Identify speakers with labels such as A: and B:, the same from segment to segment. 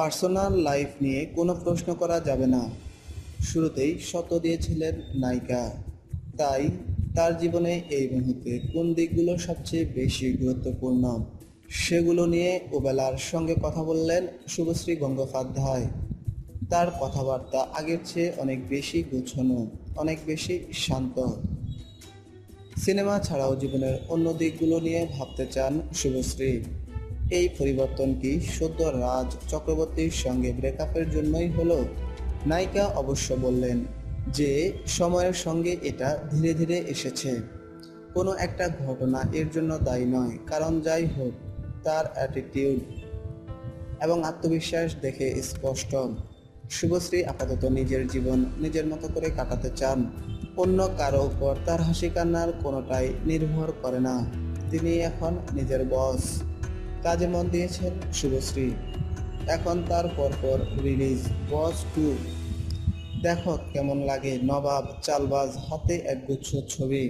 A: Personal life নিয়ে কোনো প্রশ্ন করা যাবে না। শুরুতেই শর্ত দিয়েছিলেন নায়িকা। তাই তার জীবনে এই মুহূর্তে কোন দিকগুলো সবচেয়ে বেশি গুরুত্বপূর্ণ সেগুলো নিয়ে ওবেলার সঙ্গে কথা বললেন শুভশ্রী গঙ্গোপাধ্যায়। তার কথাবার্তা আগের চেয়ে অনেক বেশি গোছানো, অনেক বেশি শান্ত। সিনেমা ছাড়াও জীবনের অন্য দিকগুলো নিয়ে ভাবতে চান শুভশ্রী। এই পরিবর্তন কি সদ্য রাজ চক্রবর্তীর সঙ্গে ব্রেকআপের জন্যই হলো? নায়িকা অবশ্য বললেন যে সময়ের সঙ্গে এটা ধীরে ধীরে এসেছে, কোনো একটা ঘটনা এর জন্য দায়ী নয়। কারণ যাই হোক, তার অ্যাটিটিউড এবং আত্মবিশ্বাস দেখে স্পষ্ট, শুভশ্রী আপাতত নিজের জীবন নিজের মতো করে কাটাতে চান। অন্য কারো উপর তার হাসি কান্নার কোনোটাই নির্ভর করে না। তিনি এখন নিজের বস। কাজে মন দিয়েছেন শুভশ্রী। এখন তার পরপর রিলিজ বস 2। দেখো কেমন লাগে নবাব, চালবাজ, হাতে একগুচ্ছ ছবি।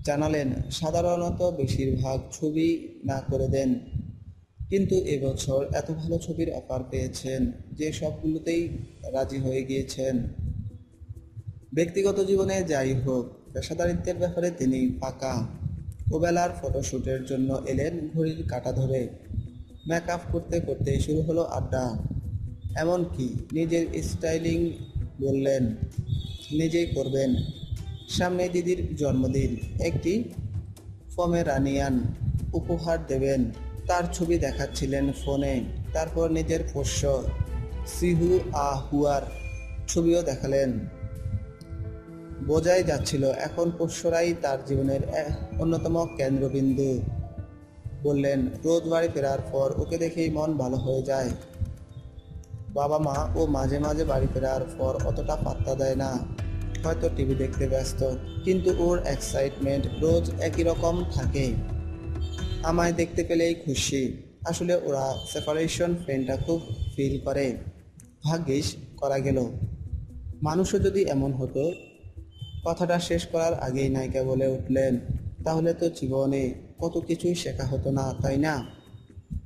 A: জানালেন সাধারণত বেশিরভাগ ছবি না করে দেন, কিন্তু এবছর এত ভালো ছবির অফার পেয়েছেন যে সবগুলোতেই রাজি হয়ে গিয়েছেন। ব্যক্তিগত জীবনে যাই হোক, পেশাদারিত্বের ব্যাপারে তিনি পাকা। ওবেলার ফটোশ্যুটের জন্য এলেন ঘড়ির কাঁটা ধরে। মেকআপ করতে করতেই শুরু হলো আড্ডা। এমনকি নিজের স্টাইলিং বললেন নিজেই করবেন। সামনে দিদির জন্মদিন, একটি পমেরানিয়ান উপহার দেবেন। তার ছবি দেখাচ্ছিলেন ফোনে। তারপর নিজের পোষ্য সিহু হুয়ার ছবিও দেখালেন। বোঝাই যাচ্ছিল এখন পোষ্যরাই তার জীবনের অন্যতম কেন্দ্রবিন্দু। বললেন রোজ বাড়ি ফেরার পর ওকে দেখেই মন ভালো হয়ে যায়। বাবা মা ও মাঝে মাঝে বাড়ি ফেরার পর অতটা পাত্তা দেয় না, হয়তো টিভি দেখতে ব্যস্ত, কিন্তু ওর এক্সাইটমেন্ট রোজ একই রকম থাকে। আমায় দেখতে পেলেই খুশি। আসলে ওরা সেপারেশন পেনটা খুব ফিল করে। ভাগ্যিস করা গেল। মানুষও যদি এমন হতো। কথাটা শেষ করার আগেই নায়িকা বলে উঠলেন, তাহলে তো জীবনে কত কিছুই শেখা হতো না, তাই না?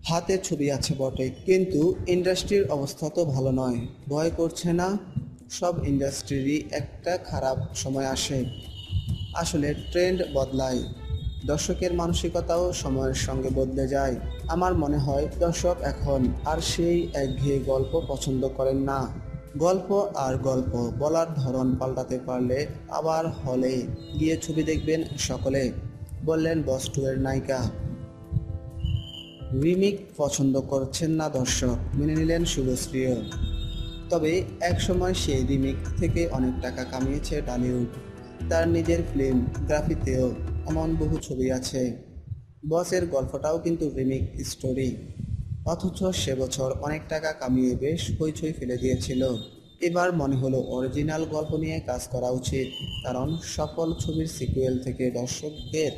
A: হাতে ছবি আছে বটে, কিন্তু ইন্ডাস্ট্রির অবস্থা তো ভালো নয়। ভয় করছে না? সব ইন্ডাস্ট্রিরই একটা খারাপ সময় আসে। আসলে ট্রেন্ড বদলায়, দর্শকের মানসিকতাও সময়ের সঙ্গে বদলে যায়। আমার মনে হয় দর্শক এখন আর সেই একঘেয়ে গল্প পছন্দ করেন না। গল্প আর গল্প বলার ধরন পাল্টাতে পারলে আবার হলে গিয়ে ছবি দেখবেন সকলে, বললেন বস 2 এর নায়িকা। রিমিক পছন্দ করছেন না দর্শক, মেনে নিলেন শুভশ্রীও। তবে একসময় সেই রিমিক থেকে অনেক টাকা কামিয়েছে টলিউড। তার নিজের ফিল্ম গ্রাফিতেও এমন বহু ছবি আছে। বসের গল্পটাও কিন্তু রিমিক স্টোরি, অথচ সে বছর অনেক টাকা কামিয়ে বেশ হইচই ফেলে দিয়েছিল। এবার মনে হলো অরিজিনাল গল্প নিয়ে কাজ করা উচিত, কারণ সফল ছবির সিকুয়েল থেকে দর্শকদের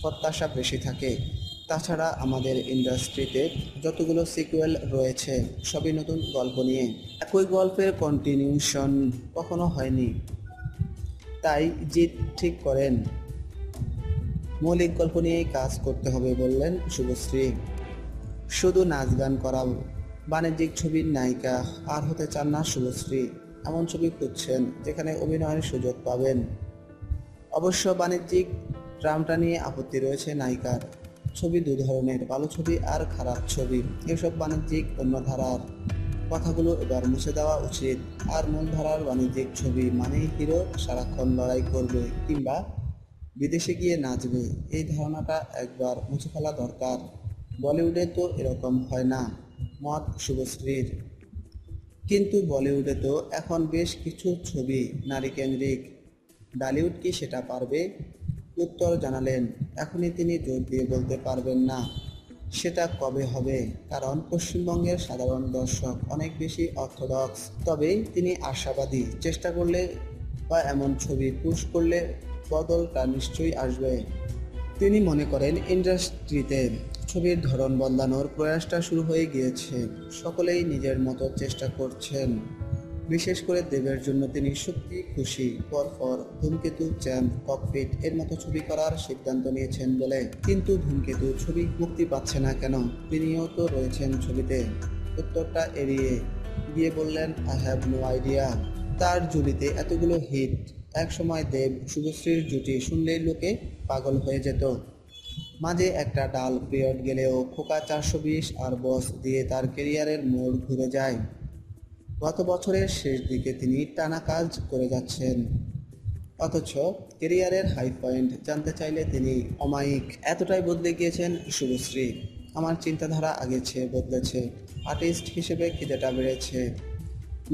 A: প্রত্যাশা বেশি থাকে। তাছাড়া আমাদের ইন্ডাস্ট্রিতে যতগুলো সিকুয়েল রয়েছে সবই নতুন গল্প নিয়ে, একই গল্পের কন্টিনিউশন কখনো হয়নি। তাই জিৎ ঠিক করেন মৌলিক গল্প নিয়েই কাজ করতে হবে, বললেন শুভশ্রী। শুধু নাচ গান করা বাণিজ্যিক ছবির নায়িকা আর হতে চান না শুভশ্রী। এমন ছবি খুঁজছেন যেখানে অভিনয়ের সুযোগ পাবেন। অবশ্য বাণিজ্যিক ট্রামটা নিয়ে আপত্তি রয়েছে নায়িকার। ছবি দু ধরনের, ভালো ছবি আর খারাপ ছবি। এসব বাণিজ্যিক অন্য ধারার কথাগুলো এবার মুছে দেওয়া উচিত। আর মূলধারার বাণিজ্যিক ছবি মানেই হিরো সারাক্ষণ লড়াই করবে কিংবা বিদেশে গিয়ে নাচবে, এই ধারণাটা একবার মুছে ফেলা দরকার। বলিউডে তো এরকম হয় না, মত শুভশ্রীর। কিন্তু বলিউডে তো এখন বেশ কিছু ছবি নারীকেন্দ্রিক। ডালিউড কি সেটা পারবে? উত্তর জানালেন এখনই তিনি জোর দিয়ে বলতে পারবেন না সেটা কবে হবে, কারণ পশ্চিমবঙ্গের সাধারণ দর্শক অনেক বেশি অর্থোডক্স। তবে তিনি আশাবাদী, চেষ্টা করলে বা এমন ছবি পুশ করলে বদলটা নিশ্চয়ই আসবে। তিনি মনে করেন ইন্ডাস্ট্রিতে ছবির ধরন বদলানোর প্রয়াসটা শুরু হয়ে গিয়েছে। সকলেই নিজের মতো চেষ্টা করছেন। বিশেষ করে দেবের জন্য তিনি সত্যি খুশি। পরপর ধূমকেতু, চ্যাম্প, ককপিট এর মতো ছবি করার সিদ্ধান্ত নিয়েছেন বলে। কিন্তু ধূমকেতু ছবি মুক্তি পাচ্ছে না কেন? তিনিও তো রয়েছেন ছবিতে। উত্তরটা এড়িয়ে গিয়ে বললেন, আই হ্যাভ নো আইডিয়া। তার জুটিতে এতগুলো হিট, একসময় দেব শুভশ্রীর জুটি শুনলেই লোকে পাগল হয়ে যেত। মাঝে একটা ডাল পিরিয়ড গেলেও খোকা 420 আর বস দিয়ে তার কেরিয়ারের মোড় ঘুরে যায়। গত বছরের শেষ দিকে তিনি টানা কাজ করে যাচ্ছেন, অথচ কেরিয়ারের হাই পয়েন্ট জানতে চাইলে তিনি অমায়িক। এতটাই বদলে গিয়েছেন শুভশ্রী। আমার চিন্তাধারা আগের চেয়ে বদলেছে, আর্টিস্ট হিসেবে খিদেটা বেড়েছে।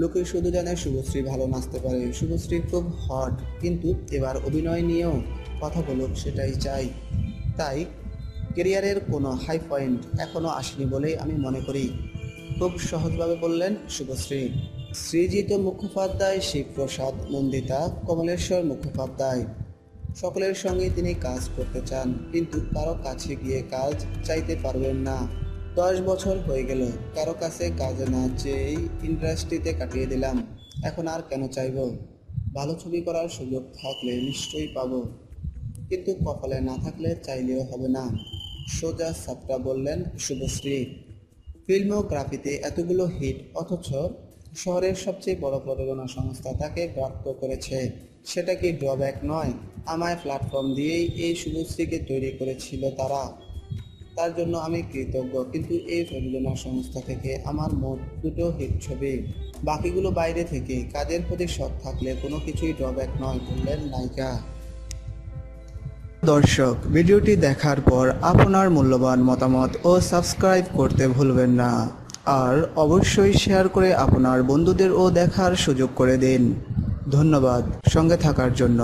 A: লোকে শুধু জানে শুভশ্রী ভালো নাচতে পারে, শুভশ্রী খুব হট, কিন্তু এবার অভিনয় নিয়েও কথা বলুক সেটাই চাই। তাই কেরিয়ারের কোনো হাই পয়েন্ট এখনও আসেনি বলেই আমি মনে করি, খুব সহজভাবে বললেন শুভশ্রী। সৃজিত মুখোপাধ্যায়, শিবপ্রসাদ, নন্দিতা, কমলেশ্বর মুখোপাধ্যায় সকলের সঙ্গে তিনি কাজ করতে চান, কিন্তু কারো কাছে গিয়ে কাজ চাইতে পারবেন না। 10 বছর হয়ে গেল কারো কাছে কাজ না চেয়েই ইন্ডাস্ট্রিতে কাটিয়ে দিলাম, এখন আর কেন চাইব? ভালো ছবি করার সুযোগ থাকলে নিশ্চয়ই পাবো, কিন্তু কপালে না থাকলে চাইলেও হবে না, সোজা সাপটা বললেন শুভশ্রী। ফিল্মোগ্রাফিতে এতগুলো হিট, অথচ শহরের সবচেয়ে বড় প্রযোজনা সংস্থা তাকে ব্যর্থ করেছে, সেটা কি ড্রব্যাক নয়? আমায় প্ল্যাটফর্ম দিয়েই এই শুভশ্রীকে তৈরি করেছিল তারা, তার জন্য আমি কৃতজ্ঞ। কিন্তু এই প্রযোজনা সংস্থা থেকে আমার মোট 2টো হিট ছবি, বাকিগুলো বাইরে থেকে। কাজের প্রতি শখ থাকলে কোনো কিছুই ড্রব্যাক নয়, বললেন নায়িকা। দর্শক, ভিডিওটি দেখার পর আপনার মূল্যবান মতামত ও সাবস্ক্রাইব করতে ভুলবেন না, আর অবশ্যই শেয়ার করে আপনার বন্ধুদেরও দেখার সুযোগ করে দিন। ধন্যবাদ সঙ্গে থাকার জন্য।